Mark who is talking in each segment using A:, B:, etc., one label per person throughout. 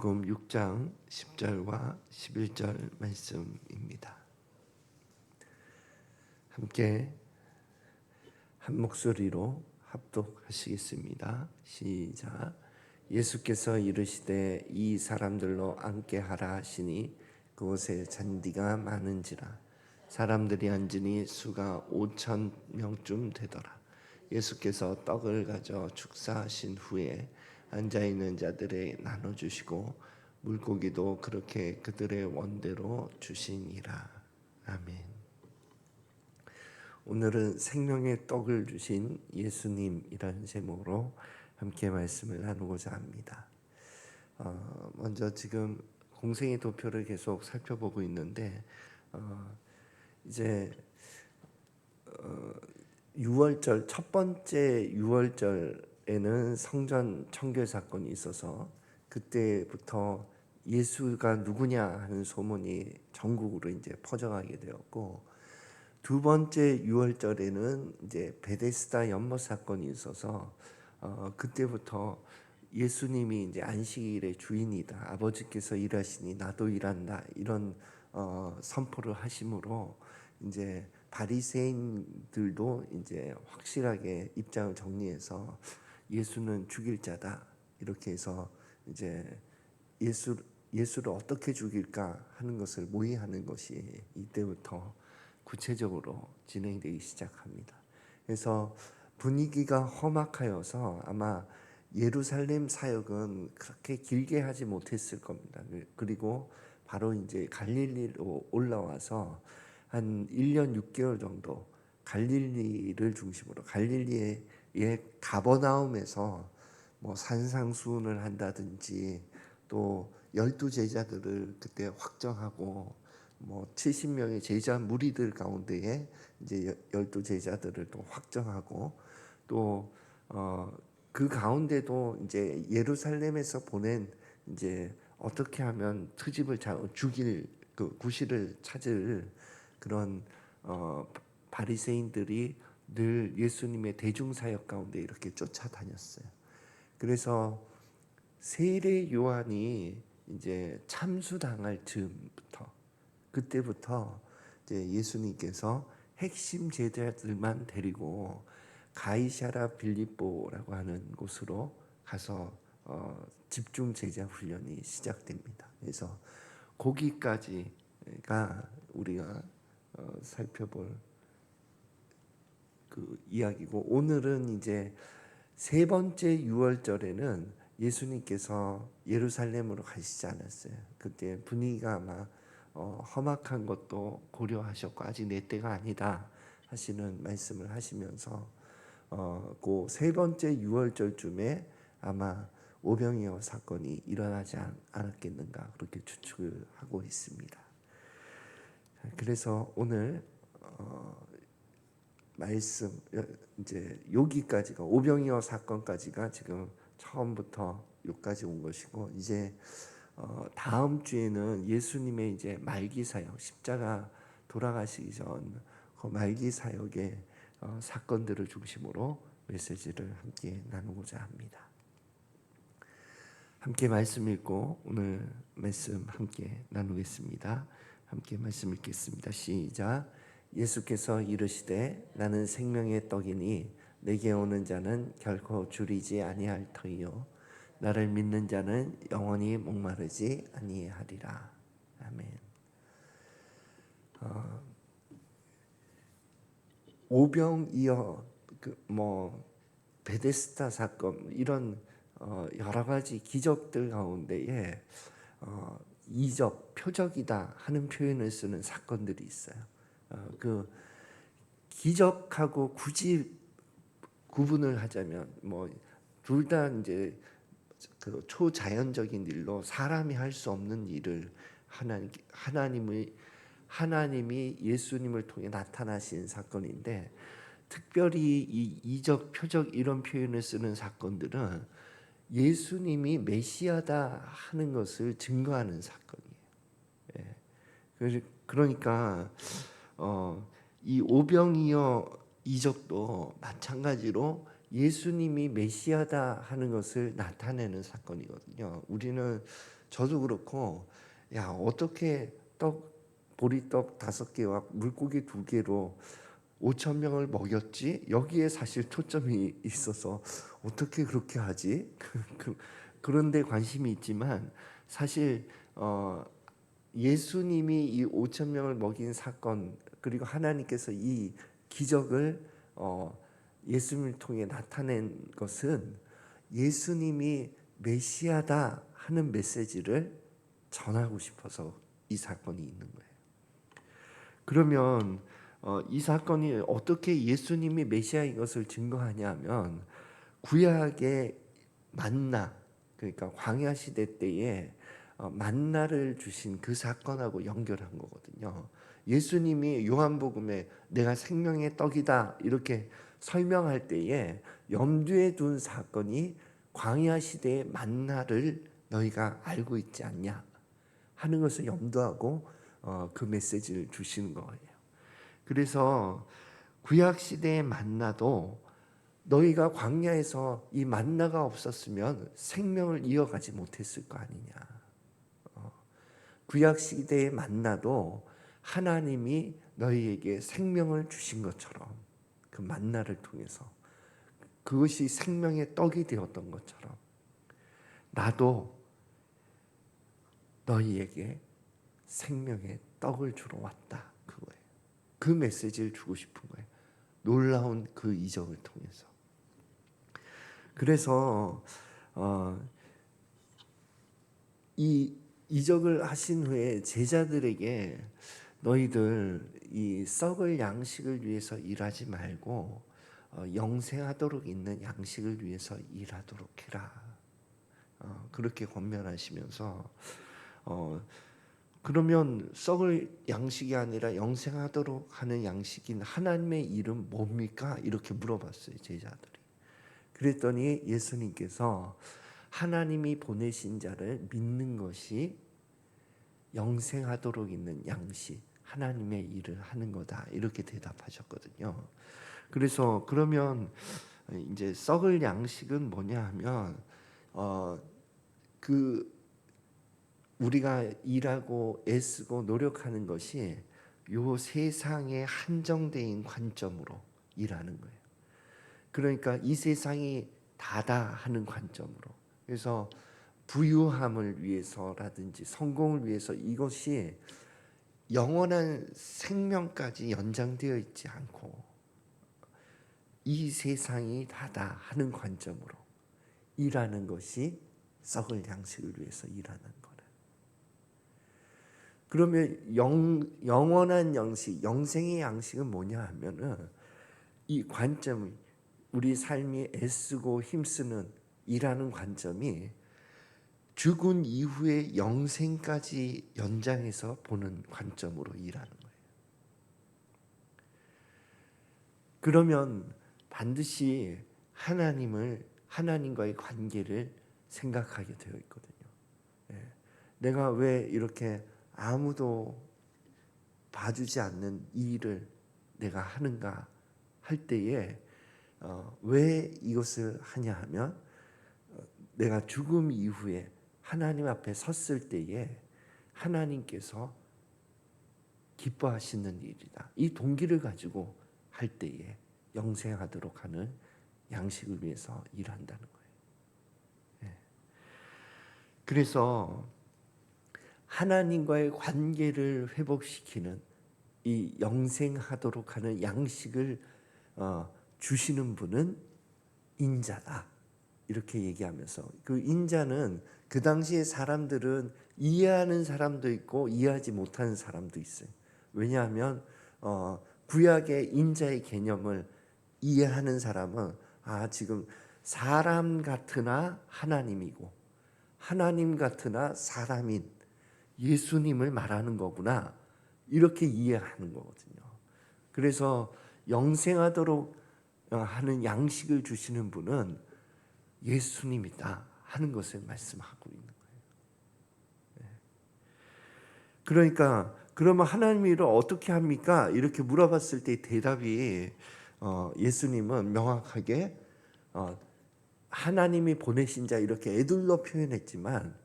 A: 마태복음 6장 10절과 11절 말씀입니다. 함께 한 목소리로 합독하시겠습니다. 시작. 예수께서 이르시되 이 사람들로 앉게 하라 하시니 그곳에 잔디가 많은지라 사람들이 앉으니 수가 5천 명쯤 되더라. 예수께서 떡을 가져 축사하신 후에 앉아있는 자들에 나눠주시고 물고기도 그렇게 그들의 원대로 주시니라. 아멘. 오늘은 생명의 떡을 주신 예수님이라는 제목으로 함께 말씀을 나누고자 합니다. 먼저 지금 공생의 도표를 계속 살펴보고 있는데 이제 6월절 첫 번째 6월절에는 성전 청결 사건이 있어서 그때부터 예수가 누구냐 하는 소문이 전국으로 이제 퍼져가게 되었고, 두 번째 6월절에는 이제 베데스다 연못 사건이 있어서 그때부터 예수님이 이제 안식일의 주인이다, 아버지께서 일하시니 나도 일한다, 이런 선포를 하심으로 이제 바리새인들도 이제 확실하게 입장을 정리해서 예수는 죽일 자다, 이렇게 해서 이제 예수를 어떻게 죽일까 하는 것을 모의하는 것이 이때부터 구체적으로 진행되기 시작합니다. 그래서 분위기가 험악하여서 아마 예루살렘 사역은 그렇게 길게 하지 못했을 겁니다. 그리고 바로 이제 갈릴리로 올라와서 한 1년 6개월 정도 갈릴리를 중심으로 갈릴리의 가버나움에서 뭐 산상수훈을 한다든지 또 12제자들을 그때 확정하고 뭐 70명의 제자 무리들 가운데에 이제 12제자들을 또 확정하고 또 그 가운데도 이제 예루살렘에서 보낸 이제 어떻게 하면 트집을 죽일 그 구실을 찾을 그런 바리새인들이 늘 예수님의 대중사역 가운데 이렇게 쫓아다녔어요. 그래서 세례 요한이 이제 참수당할 즈음부터 그때부터 이제 예수님께서 핵심 제자들만 데리고 가이사랴 빌립보라고 하는 곳으로 가서 집중 제자 훈련이 시작됩니다. 그래서 거기까지가 우리가 살펴볼 그 이야기고, 오늘은 이제 세 번째 6월절에는 예수님께서 예루살렘으로 가시지 않았어요. 그때 분위기가 아마 험악한 것도 고려하셨고 아직 내 때가 아니다 하시는 말씀을 하시면서 그 세 번째 6월절쯤에 아마 오병이어 사건이 일어나지 않았겠는가 그렇게 추측을 하고 있습니다. 그래서 오늘 말씀 이제 여기까지가 오병이어 사건까지가 지금 처음부터 여기까지 온 것이고, 이제 다음 주에는 예수님의 이제 말기 사역, 십자가 돌아가시기 전 그 말기 사역의 사건들을 중심으로 메시지를 함께 나누고자 합니다. 함께 말씀 읽고 오늘 말씀 함께 나누겠습니다. 함께 말씀 읽겠습니다. 시작. 예수께서 이르시되 나는 생명의 떡이니 내게 오는 자는 결코 줄이지 아니할 터이요 나를 믿는 자는 영원히 목마르지 아니하리라. 아멘. 오병이어 베데스다 사건 이런 여러 가지 기적들 가운데에 이적, 표적이다 하는 표현을 쓰는 사건들이 있어요. 그 기적하고 굳이 구분을 하자면 뭐 둘 다 이제 그 초자연적인 일로 사람이 할 수 없는 일을 하나님이 예수님을 통해 나타나신 사건인데, 특별히 이 이적, 표적 이런 표현을 쓰는 사건들은 예수님이 메시아다 하는 것을 증거하는 사건이에요. 그러니까 이 오병이어 이적도 마찬가지로 예수님이 메시아다 하는 것을 나타내는 사건이거든요. 우리는 저도 그렇고 야 어떻게 보리떡 5개와 물고기 2개로 5천 명을 먹였지? 여기에 사실 초점이 있어서 어떻게 그렇게 하지? 그런데 관심이 있지만 사실 예수님이 이 5천 명을 먹인 사건 그리고 하나님께서 이 기적을 예수님을 통해 나타낸 것은 예수님이 메시아다 하는 메시지를 전하고 싶어서 이 사건이 있는 거예요. 그러면 이 사건이 어떻게 예수님이 메시아인 것을 증거하냐면 구약의 만나 그러니까 광야 시대 때에 만나를 주신 그 사건하고 연결한 거거든요. 예수님이 요한복음에 내가 생명의 떡이다 이렇게 설명할 때에 염두에 둔 사건이 광야 시대의 만나를 너희가 알고 있지 않냐 하는 것을 염두하고 그 메시지를 주시는 거예요. 그래서 구약 시대의 만나도 너희가 광야에서 이 만나가 없었으면 생명을 이어가지 못했을 거 아니냐. 구약 시대의 만나도 하나님이 너희에게 생명을 주신 것처럼 그 만나를 통해서 그것이 생명의 떡이 되었던 것처럼 나도 너희에게 생명의 떡을 주러 왔다. 그거예요. 그 메시지를 주고 싶은 거예요. 놀라운 그 이적을 통해서. 그래서 이 이적을 하신 후에 제자들에게 너희들 이 썩을 양식을 위해서 일하지 말고 영생하도록 있는 양식을 위해서 일하도록 해라. 그렇게 권면하시면서 그러면 썩을 양식이 아니라 영생하도록 하는 양식인 하나님의 일은 뭡니까? 이렇게 물어봤어요, 제자들이. 그랬더니 예수님께서 하나님이 보내신 자를 믿는 것이 영생하도록 있는 양식, 하나님의 일을 하는 거다. 이렇게 대답하셨거든요. 그래서 그러면 이제 썩을 양식은 뭐냐 하면 그 우리가 일하고 애쓰고 노력하는 것이 요 세상에 한정된 관점으로 일하는 거예요. 그러니까 이 세상이 다다 하는 관점으로. 그래서 부유함을 위해서라든지 성공을 위해서 이것이 영원한 생명까지 연장되어 있지 않고 이 세상이 다다 하는 관점으로 일하는 것이 썩을 양식을 위해서 일하는 거라. 그러면 영원한 양식, 영생의 양식은 뭐냐 하면은 이 관점이 우리 삶이 애쓰고 힘쓰는 일하는 관점이 죽은 이후의 영생까지 연장해서 보는 관점으로 일하는 거예요. 그러면 반드시 하나님과의 관계를 생각하게 되어 있거든요. 내가 왜 이렇게 아무도 봐주지 않는 이 일을 내가 하는가 할 때에 왜 이것을 하냐 하면 내가 죽음 이후에 하나님 앞에 섰을 때에 하나님께서 기뻐하시는 일이다. 이 동기를 가지고 할 때에 영생하도록 하는 양식을 위해서 일한다는 거예요. 그래서 하나님과의 관계를 회복시키는 이 영생하도록 하는 양식을 주시는 분은 인자다. 이렇게 얘기하면서 그 인자는 그 당시에 사람들은 이해하는 사람도 있고 이해하지 못하는 사람도 있어요. 왜냐하면 구약의 인자의 개념을 이해하는 사람은 지금 사람 같으나 하나님이고 하나님 같으나 사람인 예수님을 말하는 거구나 이렇게 이해하는 거거든요. 그래서 영생하도록 하는 양식을 주시는 분은 예수님이다 하는 것을 말씀하고 있는 거예요. 그러니까 그러면 하나님의 일을 어떻게 합니까? 이렇게 물어봤을 때 대답이 예수님은 명확하게 하나님이 보내신 자 이렇게 애둘러 표현했지만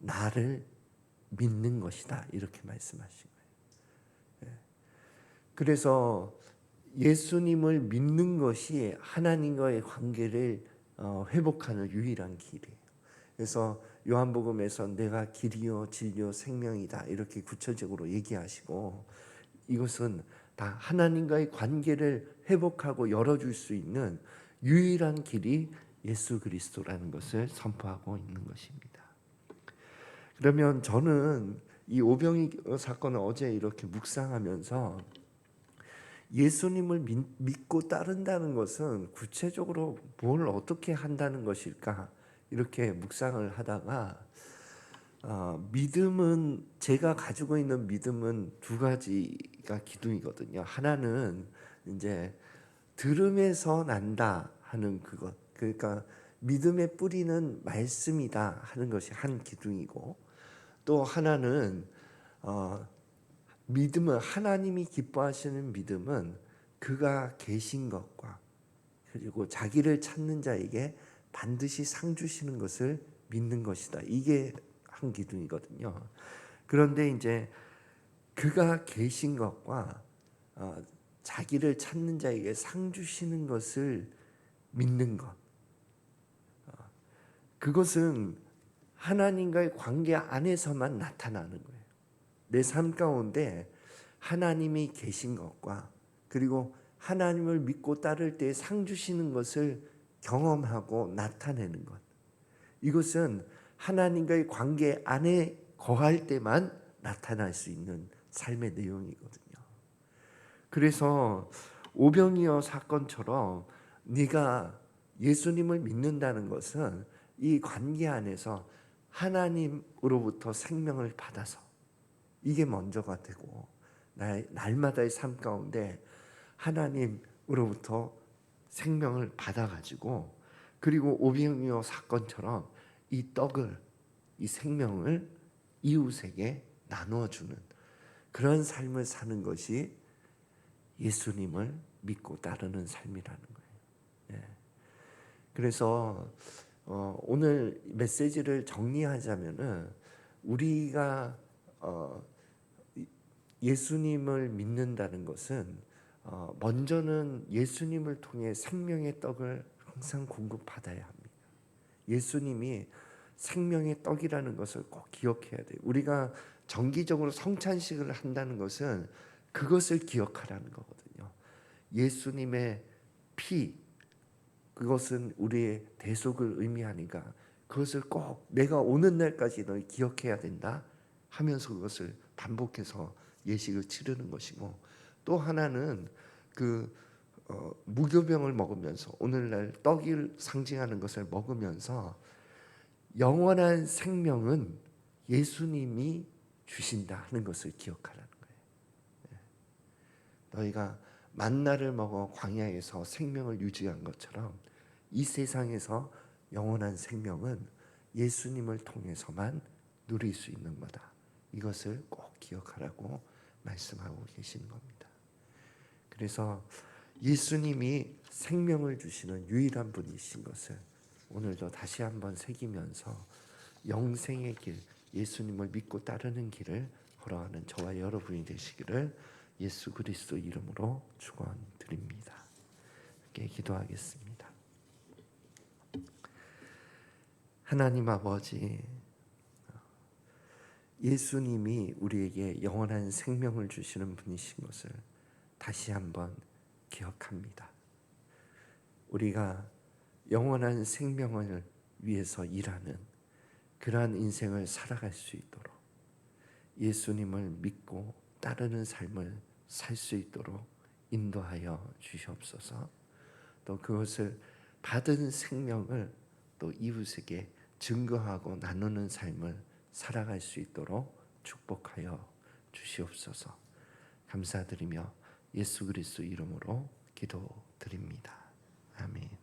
A: 나를 믿는 것이다. 이렇게 말씀하신 거예요. 그래서 예수님을 믿는 것이 하나님과의 관계를 회복하는 유일한 길이에요. 그래서 요한복음에서 내가 길이요 진리요 생명이다 이렇게 구체적으로 얘기하시고, 이것은 다 하나님과의 관계를 회복하고 열어줄 수 있는 유일한 길이 예수 그리스도라는 것을 선포하고 있는 것입니다. 그러면 저는 이 오병이 사건을 어제 이렇게 묵상하면서 예수님을 믿고 따른다는 것은 구체적으로 뭘 어떻게 한다는 것일까 이렇게 묵상을 하다가 믿음은, 제가 가지고 있는 믿음은 두 가지가 기둥이거든요. 하나는 이제 들음에서 난다 하는 그것, 그러니까 믿음의 뿌리는 말씀이다 하는 것이 한 기둥이고, 또 하나는 믿음은, 하나님이 기뻐하시는 믿음은 그가 계신 것과 그리고 자기를 찾는 자에게 반드시 상 주시는 것을 믿는 것이다. 이게 한 기둥이거든요. 그런데 이제 그가 계신 것과 자기를 찾는 자에게 상 주시는 것을 믿는 것, 그것은 하나님과의 관계 안에서만 나타나는 거예요. 내 삶 가운데 하나님이 계신 것과 그리고 하나님을 믿고 따를 때 상 주시는 것을 경험하고 나타내는 것, 이것은 하나님과의 관계 안에 거할 때만 나타날 수 있는 삶의 내용이거든요. 그래서 오병이어 사건처럼 네가 예수님을 믿는다는 것은 이 관계 안에서 하나님으로부터 생명을 받아서, 이게 먼저가 되고 날마다의 삶 가운데 하나님으로부터 생명을 받아가지고, 그리고 오병이어 사건처럼 이 떡을, 이 생명을 이웃에게 나누어주는 그런 삶을 사는 것이 예수님을 믿고 따르는 삶이라는 거예요. 그래서 오늘 메시지를 정리하자면은, 우리가 예수님을 믿는다는 것은 먼저는 예수님을 통해 생명의 떡을 항상 공급받아야 합니다. 예수님이 생명의 떡이라는 것을 꼭 기억해야 돼요. 우리가 정기적으로 성찬식을 한다는 것은 그것을 기억하라는 거거든요. 예수님의 피, 그것은 우리의 대속을 의미하니까 그것을 꼭 내가 오는 날까지 너 기억해야 된다 하면서 그것을 반복해서 예식을 치르는 것이고, 또 하나는 그 무교병을 먹으면서, 오늘날 떡을 상징하는 것을 먹으면서 영원한 생명은 예수님이 주신다 하는 것을 기억하라는 거예요. 너희가 만나를 먹어 광야에서 생명을 유지한 것처럼 이 세상에서 영원한 생명은 예수님을 통해서만 누릴 수 있는 거다. 이것을 꼭 기억하라고 말씀하고 계시는 겁니다. 그래서 예수님이 생명을 주시는 유일한 분이신 것을 오늘도 다시 한번 새기면서 영생의 길, 예수님을 믿고 따르는 길을 걸어가는 저와 여러분이 되시기를 예수 그리스도 이름으로 축원드립니다. 함께 기도하겠습니다. 하나님 아버지, 예수님이 우리에게 영원한 생명을 주시는 분이신 것을 다시 한번 기억합니다. 우리가 영원한 생명을 위해서 일하는 그러한 인생을 살아갈 수 있도록 예수님을 믿고 따르는 삶을 살 수 있도록 인도하여 주시옵소서. 또 그것을 받은 생명을 또 이웃에게 증거하고 나누는 삶을 살아갈 수 있도록 축복하여 주시옵소서. 감사드리며 예수 그리스도 이름으로 기도드립니다. 아멘.